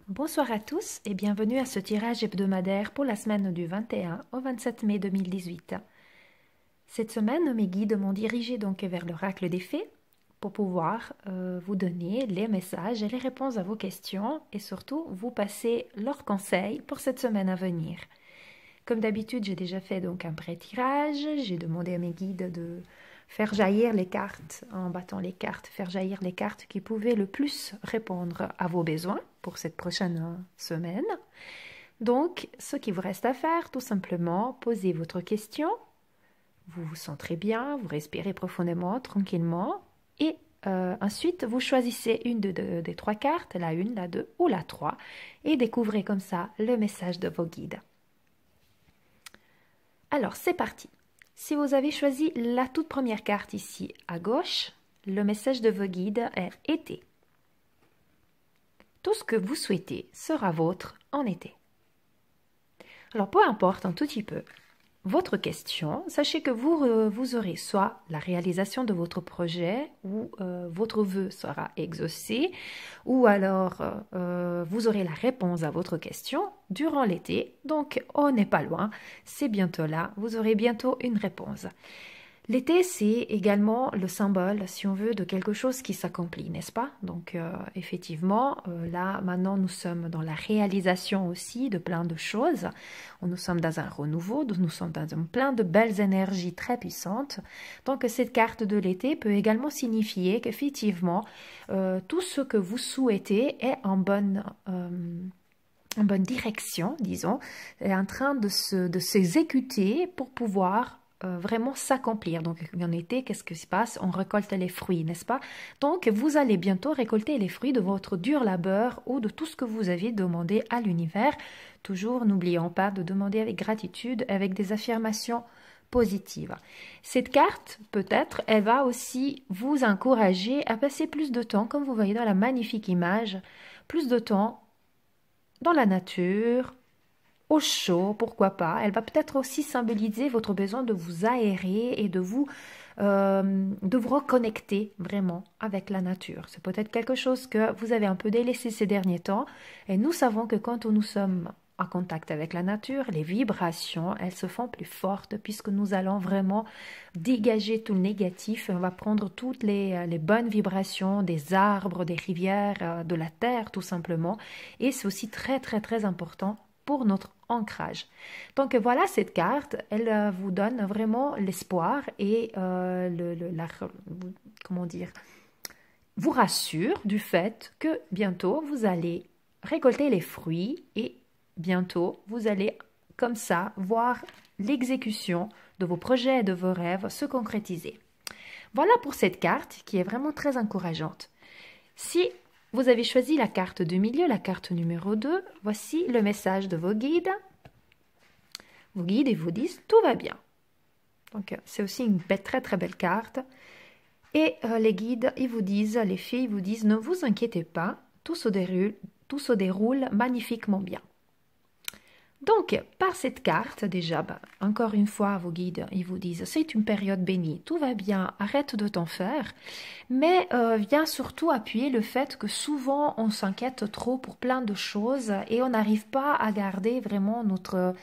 Bonsoir à tous et bienvenue à ce tirage hebdomadaire pour la semaine du 21 au 27 mai 2018. Cette semaine, mes guides m'ont dirigé donc vers l'oracle des fées pour pouvoir vous donner les messages et les réponses à vos questions et surtout vous passer leurs conseils pour cette semaine à venir. Comme d'habitude, j'ai déjà fait donc un pré-tirage, j'ai demandé à mes guides de faire jaillir les cartes, en battant les cartes, faire jaillir les cartes qui pouvaient le plus répondre à vos besoins pour cette prochaine semaine. Donc, ce qui vous reste à faire, tout simplement, posez votre question, vous vous centrez bien, vous respirez profondément, tranquillement, et ensuite, vous choisissez une des trois cartes, la 1, la 2 ou la 3, et découvrez comme ça le message de vos guides. Alors, c'est parti. Si vous avez choisi la toute première carte ici à gauche, le message de vos guides est été. Tout ce que vous souhaitez sera vôtre en été. Alors, peu importe un tout petit peu votre question, sachez que vous aurez soit la réalisation de votre projet ou votre vœu sera exaucé ou alors vous aurez la réponse à votre question durant l'été. Donc, on n'est pas loin, c'est bientôt là, vous aurez bientôt une réponse. L'été, c'est également le symbole, si on veut, de quelque chose qui s'accomplit, n'est-ce pas? Donc, effectivement, là, maintenant, nous sommes dans la réalisation aussi de plein de choses. Nous sommes dans un renouveau, nous sommes dans plein de belles énergies très puissantes. Donc, cette carte de l'été peut également signifier qu'effectivement, tout ce que vous souhaitez est en bonne direction, disons, est en train de s'exécuter pour pouvoir vraiment s'accomplir. Donc, en été, qu'est-ce qui se passe? On récolte les fruits, n'est-ce pas? Donc, vous allez bientôt récolter les fruits de votre dur labeur ou de tout ce que vous avez demandé à l'univers. Toujours, n'oublions pas de demander avec gratitude, avec des affirmations positives. Cette carte, peut-être, elle va aussi vous encourager à passer plus de temps, comme vous voyez dans la magnifique image, plus de temps dans la nature, au chaud, pourquoi pas. Elle va peut-être aussi symboliser votre besoin de vous aérer et de vous reconnecter vraiment avec la nature. C'est peut-être quelque chose que vous avez un peu délaissé ces derniers temps. Et nous savons que quand nous sommes en contact avec la nature, les vibrations, elles se font plus fortes puisque nous allons vraiment dégager tout le négatif. On va prendre toutes les bonnes vibrations des arbres, des rivières, de la terre tout simplement. Et c'est aussi très très très important pour notre ancrage. Donc voilà, cette carte, elle vous donne vraiment l'espoir et comment dire, vous rassure du fait que bientôt vous allez récolter les fruits et bientôt vous allez comme ça voir l'exécution de vos projets et de vos rêves se concrétiser. Voilà pour cette carte qui est vraiment très encourageante. Si vous avez choisi la carte du milieu, la carte numéro 2. Voici le message de vos guides. Vos guides, ils vous disent « tout va bien ». Donc, c'est aussi une très très belle carte. Et les guides, ils vous disent, les filles, ils vous disent « ne vous inquiétez pas, tout se déroule magnifiquement bien ». Donc, par cette carte, déjà, encore une fois, vos guides, ils vous disent, c'est une période bénie, tout va bien, arrête de t'en faire, mais vient surtout appuyer le fait que souvent, on s'inquiète trop pour plein de choses et on n'arrive pas à garder vraiment notre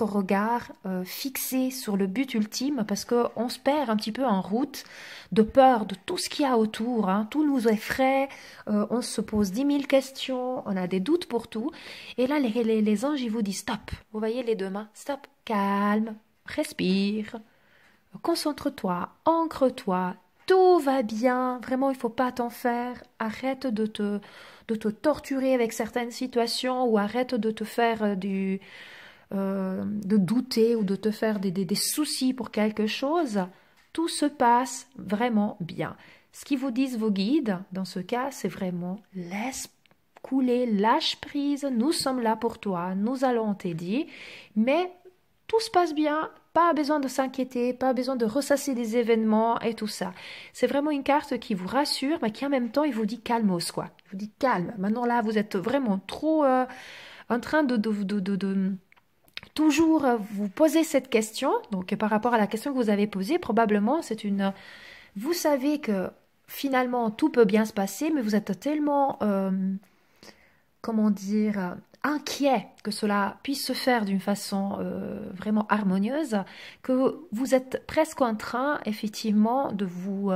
regard fixé sur le but ultime parce qu'on se perd un petit peu en route de peur de tout ce qu'il y a autour, hein. Tout nous effraie, on se pose 10 000 questions, on a des doutes pour tout. Et là, les anges, ils vous disent stop. Vous voyez les deux mains, stop, calme, respire, concentre-toi, ancre-toi, tout va bien, vraiment, il ne faut pas t'en faire, arrête de te torturer avec certaines situations ou arrête de te faire de douter ou de te faire des soucis pour quelque chose. Tout se passe vraiment bien. Ce qu'ils vous disent vos guides, dans ce cas, c'est vraiment laisse couler, lâche prise, nous sommes là pour toi, nous allons t'aider, mais tout se passe bien, pas besoin de s'inquiéter, pas besoin de ressasser des événements et tout ça. C'est vraiment une carte qui vous rassure, mais qui en même temps, il vous dit calmos, quoi. Il vous dit calme. Maintenant là, vous êtes vraiment trop en train de toujours vous posez cette question, donc par rapport à la question que vous avez posée, probablement c'est une... Vous savez que finalement tout peut bien se passer, mais vous êtes tellement comment dire, inquiet que cela puisse se faire d'une façon vraiment harmonieuse, que vous êtes presque en train, effectivement, de vous,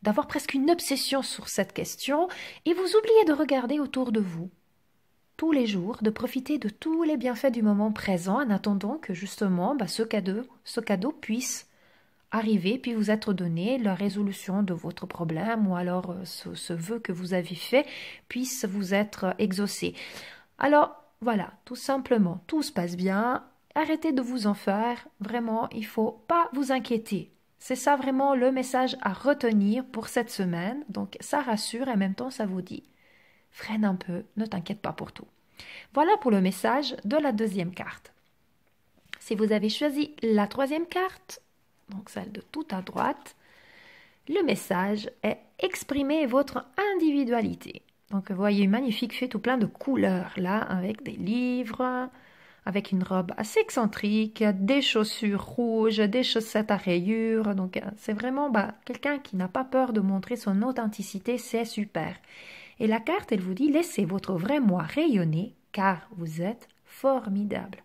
d'avoir presque une obsession sur cette question, et vous oubliez de regarder autour de vous tous les jours, de profiter de tous les bienfaits du moment présent en attendant que justement ce cadeau puisse arriver puis vous être donné, la résolution de votre problème ou alors ce vœu que vous avez fait puisse vous être exaucé. Alors voilà, tout simplement, tout se passe bien, arrêtez de vous en faire, vraiment, il ne faut pas vous inquiéter. C'est ça vraiment le message à retenir pour cette semaine, donc ça rassure et en même temps ça vous dit freine un peu, ne t'inquiète pas pour tout. Voilà pour le message de la deuxième carte. Si vous avez choisi la troisième carte, donc celle de tout à droite, le message est exprimer votre individualité. Donc vous voyez, magnifique, fait tout plein de couleurs là, avec des livres, avec une robe assez excentrique, des chaussures rouges, des chaussettes à rayures. Donc c'est vraiment quelqu'un qui n'a pas peur de montrer son authenticité, c'est super. Et la carte, elle vous dit, laissez votre vrai moi rayonner, car vous êtes formidable.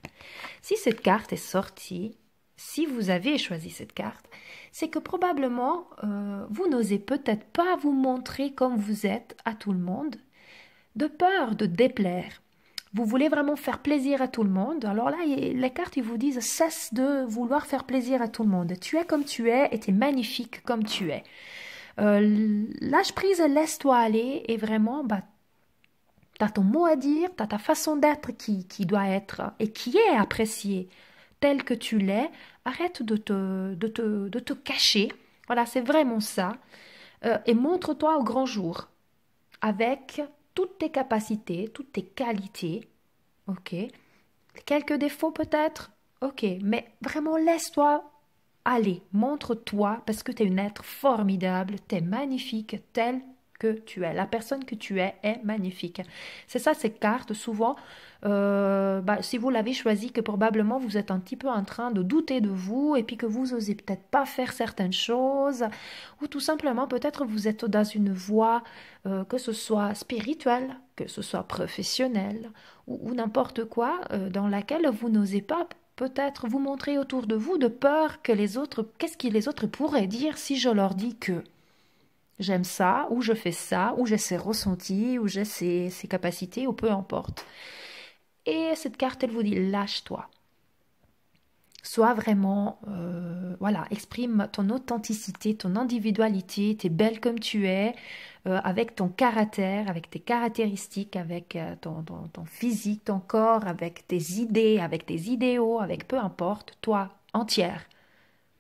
Si cette carte est sortie, si vous avez choisi cette carte, c'est que probablement, vous n'osez peut-être pas vous montrer comme vous êtes à tout le monde, de peur de déplaire. Vous voulez vraiment faire plaisir à tout le monde. Alors là, les cartes, ils vous disent, cesse de vouloir faire plaisir à tout le monde. Tu es comme tu es et tu es magnifique comme tu es. Lâche prise, laisse-toi aller et vraiment, tu as ton mot à dire, tu as ta façon d'être qui doit être et qui est appréciée tel que tu l'es. Arrête de te cacher. Voilà, c'est vraiment ça. Et montre-toi au grand jour avec toutes tes capacités, toutes tes qualités. Ok. Quelques défauts peut-être. Ok. Mais vraiment, laisse-toi aller. Montre-toi parce que tu es un être formidable. Tu es magnifique tel que tu es. La personne que tu es magnifique. C'est ça, ces cartes, souvent, si vous l'avez choisi, que probablement vous êtes un petit peu en train de douter de vous et puis que vous osez peut-être pas faire certaines choses ou tout simplement peut-être vous êtes dans une voie, que ce soit spirituelle, que ce soit professionnelle ou n'importe quoi, dans laquelle vous n'osez pas peut-être vous montrer autour de vous de peur que les autres, qu'est-ce que les autres pourraient dire si je leur dis que j'aime ça, ou je fais ça, ou j'ai ces ressentis, ou j'ai ces capacités, ou peu importe. Et cette carte, elle vous dit, lâche-toi. Sois vraiment, exprime ton authenticité, ton individualité, tu es belle comme tu es, avec ton caractère, avec tes caractéristiques, avec ton physique, ton corps, avec tes idées, avec tes idéaux, avec peu importe, toi, entière,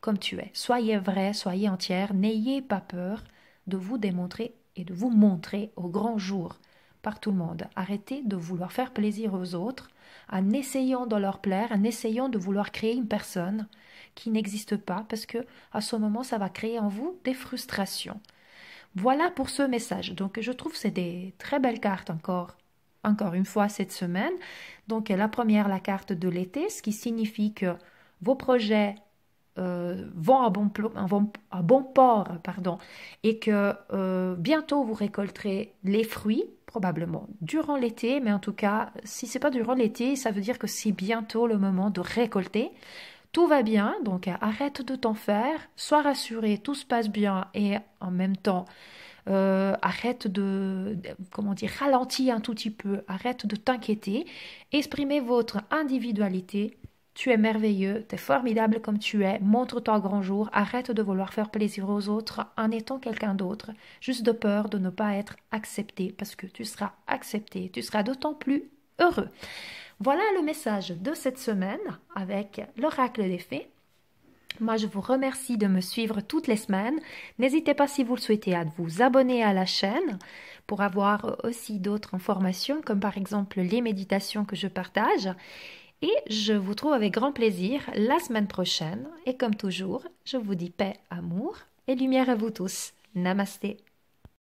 comme tu es. Soyez vrai, soyez entière, n'ayez pas peur de vous démontrer et de vous montrer au grand jour par tout le monde. Arrêtez de vouloir faire plaisir aux autres en essayant de leur plaire, en essayant de vouloir créer une personne qui n'existe pas parce que à ce moment, ça va créer en vous des frustrations. Voilà pour ce message. Donc, je trouve que c'est des très belles cartes encore une fois cette semaine. Donc, la première, la carte de l'été, ce qui signifie que vos projets vont à bon port, et que bientôt vous récolterez les fruits, probablement durant l'été, mais en tout cas, si c'est pas durant l'été, ça veut dire que c'est bientôt le moment de récolter. Tout va bien, donc arrête de t'en faire, sois rassuré, tout se passe bien et en même temps, arrête ralentis un tout petit peu, arrête de t'inquiéter, exprimez votre individualité. Tu es merveilleux, tu es formidable comme tu es, montre-toi au grand jour, arrête de vouloir faire plaisir aux autres en étant quelqu'un d'autre, juste de peur de ne pas être accepté, parce que tu seras accepté, tu seras d'autant plus heureux. Voilà le message de cette semaine avec l'oracle des fées. Moi, je vous remercie de me suivre toutes les semaines. N'hésitez pas, si vous le souhaitez, à vous abonner à la chaîne pour avoir aussi d'autres informations, comme par exemple les méditations que je partage. Et je vous trouve avec grand plaisir la semaine prochaine. Et comme toujours, je vous dis paix, amour et lumière à vous tous. Namasté.